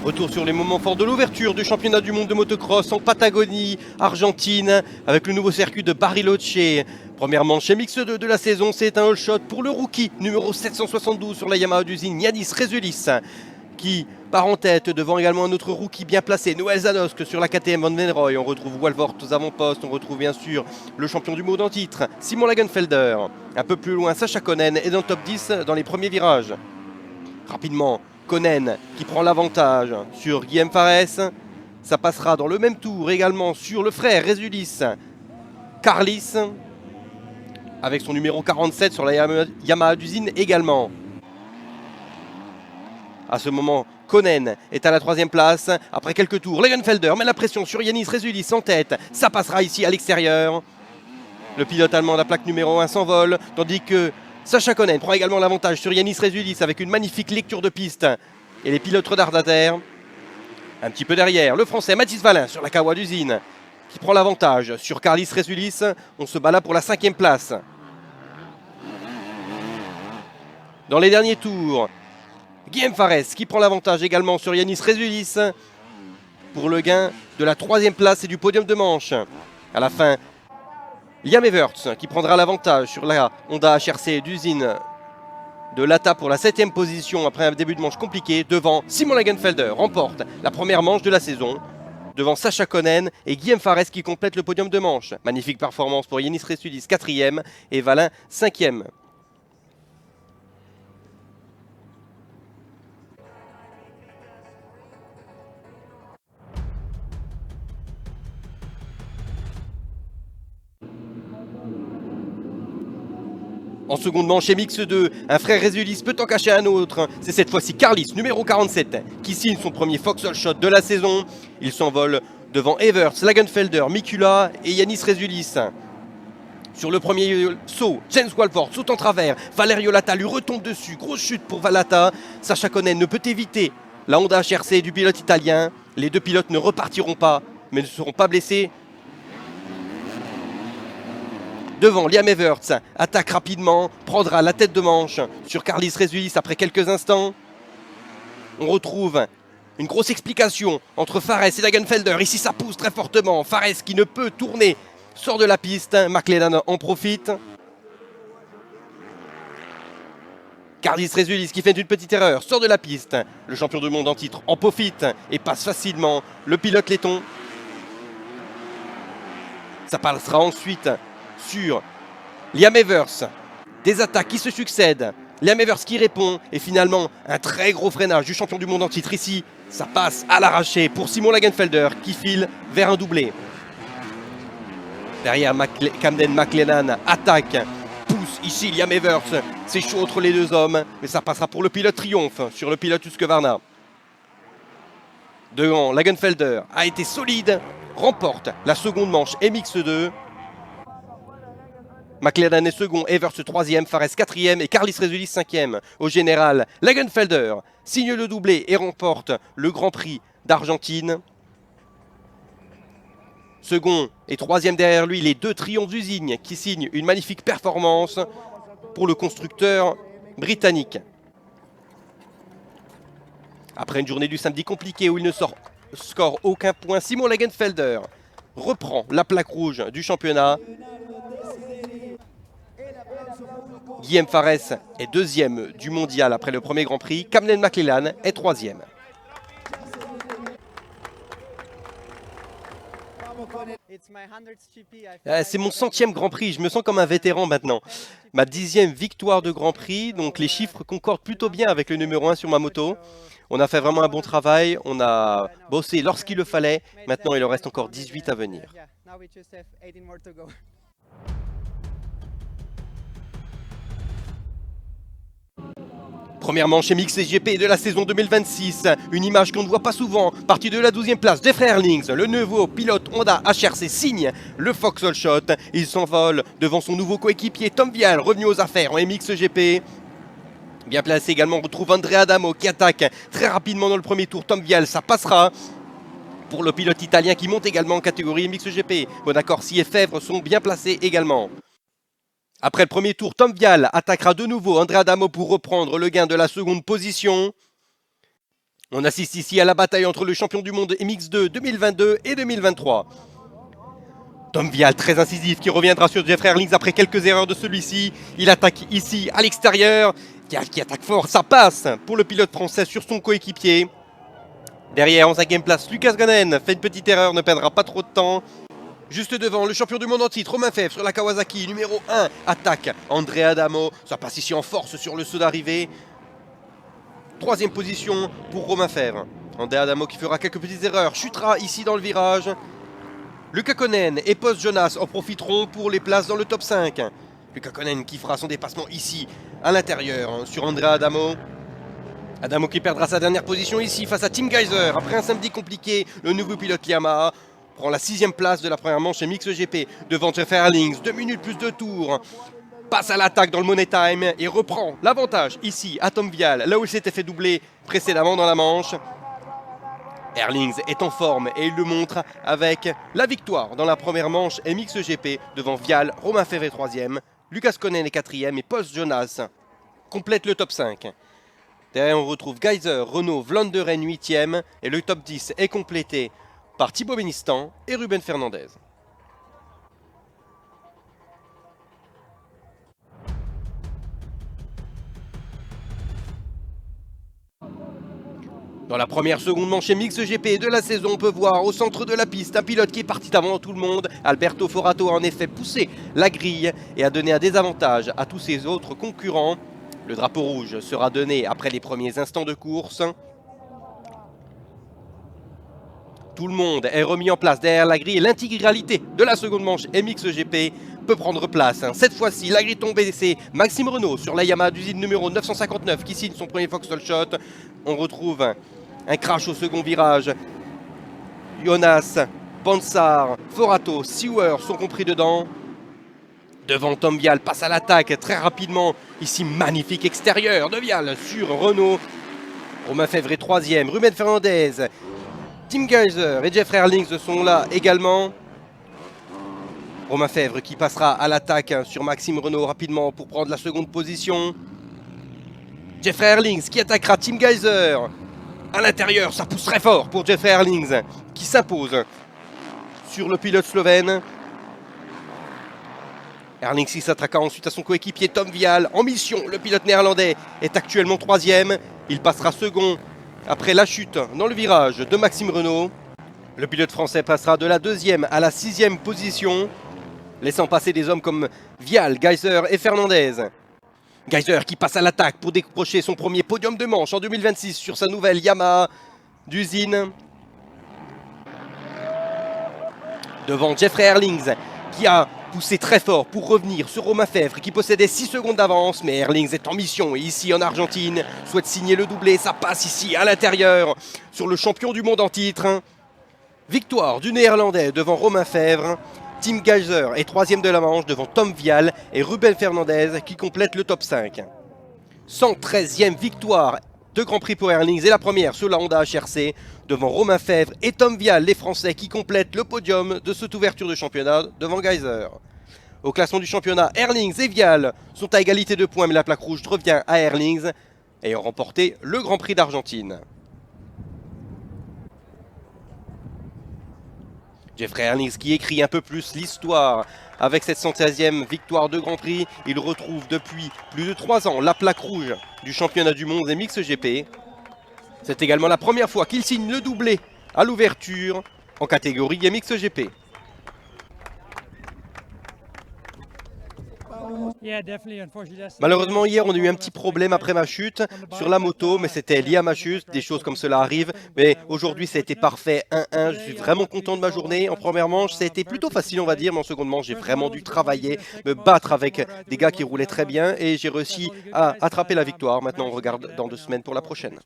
Retour sur les moments forts de l'ouverture du championnat du monde de motocross en Patagonie, Argentine, avec le nouveau circuit de Bariloche. Première manche mix 2 de la saison, c'est un all shot pour le rookie numéro 772 sur la Yamaha d'usine, Yanis Rézulis, qui part en tête devant également un autre rookie bien placé, Noël Zadosk sur la KTM Van Venrooy. On retrouve Walvort aux avant-postes, on retrouve bien sûr le champion du monde en titre, Simon Lagenfelder. Un peu plus loin, Sacha Konen est dans le top 10 dans les premiers virages. Rapidement, Konen qui prend l'avantage sur Guillaume Fares. Ça passera dans le même tour également sur le frère Rézulis, Carlis, avec son numéro 47 sur la Yamaha d'usine également. À ce moment, Konen est à la 3e place. Après quelques tours, Lagenfelder met la pression sur Yanis Rézulis en tête. Ça passera ici à l'extérieur. Le pilote allemand de la plaque numéro 1 s'envole, tandis que Sacha Konen prend également l'avantage sur Yanis Rézulis avec une magnifique lecture de piste. Et les pilotes retardataires, un petit peu derrière, le français Mathis Valin sur la Kawa d'usine, qui prend l'avantage sur Carlis Rézulis. On se bat là pour la 5e place. Dans les derniers tours, Guillaume Fares qui prend l'avantage également sur Yanis Rézulis pour le gain de la 3e place et du podium de manche. À la fin, Liam Everts qui prendra l'avantage sur la Honda HRC d'usine de Lata pour la 7e position après un début de manche compliqué, devant Simon Lagenfelder remporte la première manche de la saison, devant Sacha Konen et Guillaume Fares qui complète le podium de manche. Magnifique performance pour Yanis Rézulis 4e et Valin 5e. En seconde manche et mix 2, un frère Rézulis peut en cacher un autre. C'est cette fois-ci Carlis, numéro 47, qui signe son premier Fox Shot de la saison. Il s'envole devant Everts, Lagenfelder, Mikula et Yanis Rézulis. Sur le premier saut, James Walford saute en travers. Valerio Lata lui retombe dessus. Grosse chute pour Lata. Sacha Konen ne peut éviter la Honda HRC du pilote italien. Les deux pilotes ne repartiront pas, mais ne seront pas blessés. Devant, Liam Everts attaque rapidement, prendra la tête de manche sur Carlis Rézulis après quelques instants. On retrouve une grosse explication entre Fares et Lagenfelder. Ici, ça pousse très fortement. Fares qui ne peut tourner sort de la piste. McLellan en profite. Carlis Rézulis qui fait une petite erreur, sort de la piste. Le champion du monde en titre en profite et passe facilement le pilote laiton. Ça passera ensuite sur Liam Evers. Des attaques qui se succèdent. Liam Evers qui répond. Et finalement, un très gros freinage du champion du monde en titre ici. Ça passe à l'arraché pour Simon Lagenfelder qui file vers un doublé. Derrière, Camden McLennan attaque. Pousse ici Liam Evers. C'est chaud entre les deux hommes. Mais ça passera pour le pilote triomphe sur le pilote Husqvarna. Devant, Lagenfelder a été solide. Remporte la seconde manche MX2. McLaren est second, Evers 3e, Fares 4e et Carlis Rézulis 5e. Au général, Lagenfelder signe le doublé et remporte le Grand Prix d'Argentine. Second et 3e derrière lui, les deux triomphes d'usine qui signent une magnifique performance pour le constructeur britannique. Après une journée du samedi compliquée où il ne score aucun point, Simon Lagenfelder reprend la plaque rouge du championnat. Guillaume Fares est 2e du mondial après le premier Grand Prix. Camden McLellan est 3e. C'est mon 100e Grand Prix, je me sens comme un vétéran maintenant. Ma 10e victoire de Grand Prix, donc les chiffres concordent plutôt bien avec le numéro 1 sur ma moto. On a fait vraiment un bon travail, on a bossé lorsqu'il le fallait. Maintenant, il en reste encore 18 à venir. Première manche MXGP de la saison 2026, une image qu'on ne voit pas souvent, partie de la 12e place des frères Lynx, le nouveau pilote Honda HRC signe le Fox All Shot, il s'envole devant son nouveau coéquipier Tom Vial, revenu aux affaires en MXGP. Bien placé également, on retrouve Andrea Adamo qui attaque très rapidement dans le premier tour, Tom Vial, ça passera pour le pilote italien qui monte également en catégorie MXGP. Bon d'accord, Si et Fèvre sont bien placés également. Après le premier tour, Tom Vial attaquera de nouveau Andrea Adamo pour reprendre le gain de la seconde position. On assiste ici à la bataille entre le champion du monde MX2 2022 et 2023. Tom Vial, très incisif, qui reviendra sur Jeffrey Herlings après quelques erreurs de celui-ci. Il attaque ici à l'extérieur. Vial qui attaque fort, ça passe pour le pilote français sur son coéquipier. Derrière, en 5e place, Lucas Gonen fait une petite erreur, ne perdra pas trop de temps. Juste devant, le champion du monde en titre, Romain Fèvre sur la Kawasaki, numéro 1, attaque André Adamo. Ça passe ici en force sur le saut d'arrivée. 3e position pour Romain Fèvre. André Adamo qui fera quelques petites erreurs, chutera ici dans le virage. Lucas Konen et Post Jonas en profiteront pour les places dans le top 5. Lucas Konen qui fera son dépassement ici à l'intérieur sur André Adamo. Adamo qui perdra sa dernière position ici face à Tim Geiser. Après un samedi compliqué, le nouveau pilote Yamaha prend la 6e place de la première manche chez MXGP devant Jeff Herlings. 2 minutes plus 2 tours. Passe à l'attaque dans le Money Time et reprend l'avantage ici à Tom Vial, là où il s'était fait doubler précédemment dans la manche. Herlings est en forme et il le montre avec la victoire dans la première manche MXGP devant Vial, Romain Fèvre est 3e, Lucas Konen est 4e et Post Jonas complète le top 5. Derrière on retrouve Geiser, Renault, Vlanderen 8e et le top 10 est complété par Thibaut Benistan et Ruben Fernandez. Dans la première seconde manche MXGP de la saison, on peut voir au centre de la piste un pilote qui est parti avant tout le monde. Alberto Forato a en effet poussé la grille et a donné un désavantage à tous ses autres concurrents. Le drapeau rouge sera donné après les premiers instants de course. Tout le monde est remis en place derrière la grille et l'intégralité de la seconde manche MXGP peut prendre place. Cette fois-ci, la grille tombée, c'est Maxime Renault sur la Yamaha d'usine numéro 959 qui signe son premier Foxhole Shot. On retrouve un crash au second virage. Jonas, Pansar, Forato, Sewer sont compris dedans. Devant Tom Vial, passe à l'attaque très rapidement. Ici, magnifique extérieur de Vial sur Renault. Romain Fèvre est 3e, Ruben Fernandez, Tim Geiser et Jeff Herlings sont là également. Romain Fèvre qui passera à l'attaque sur Maxime Renault rapidement pour prendre la seconde position. Jeff Herlings qui attaquera Tim Geiser. À l'intérieur, ça pousse très fort pour Jeff Herlings qui s'impose sur le pilote slovène. Herlings qui s'attaquera ensuite à son coéquipier Tom Vial. En mission, le pilote néerlandais est actuellement 3e. Il passera second après la chute dans le virage de Maxime Renault. Le pilote français passera de la 2e à la 6e position, laissant passer des hommes comme Vial, Geiser et Fernandez. Geiser qui passe à l'attaque pour décrocher son premier podium de manche en 2026 sur sa nouvelle Yamaha d'usine. Devant Jeffrey Herlings qui a poussé très fort pour revenir sur Romain Fèvre qui possédait 6 secondes d'avance, mais Herlings est en mission et ici en Argentine souhaite signer le doublé. Ça passe ici à l'intérieur sur le champion du monde en titre. Victoire du Néerlandais devant Romain Fèvre. Tim Geiser est 3e de la manche devant Tom Vial et Ruben Fernandez qui complète le top 5. 113e victoire de Grand Prix pour Herlings et la première sur la Honda HRC devant Romain Fèvre et Tom Vial, les Français qui complètent le podium de cette ouverture de championnat devant Geiser. Au classement du championnat, Herlings et Vial sont à égalité de points mais la plaque rouge revient à Herlings ayant remporté le Grand Prix d'Argentine. Jeffrey Herlings qui écrit un peu plus l'histoire avec cette 116e victoire de Grand Prix. Il retrouve depuis plus de 3 ans la plaque rouge du championnat du monde MXGP. C'est également la première fois qu'il signe le doublé à l'ouverture en catégorie MXGP. Malheureusement hier on a eu un petit problème après ma chute sur la moto, mais c'était lié à ma chute, des choses comme cela arrivent. Mais aujourd'hui ça a été parfait, 1-1, je suis vraiment content de ma journée. En première manche ça a été plutôt facile on va dire, mais en seconde manche j'ai vraiment dû travailler, me battre avec des gars qui roulaient très bien et j'ai réussi à attraper la victoire. Maintenant on regarde dans 2 semaines pour la prochaine.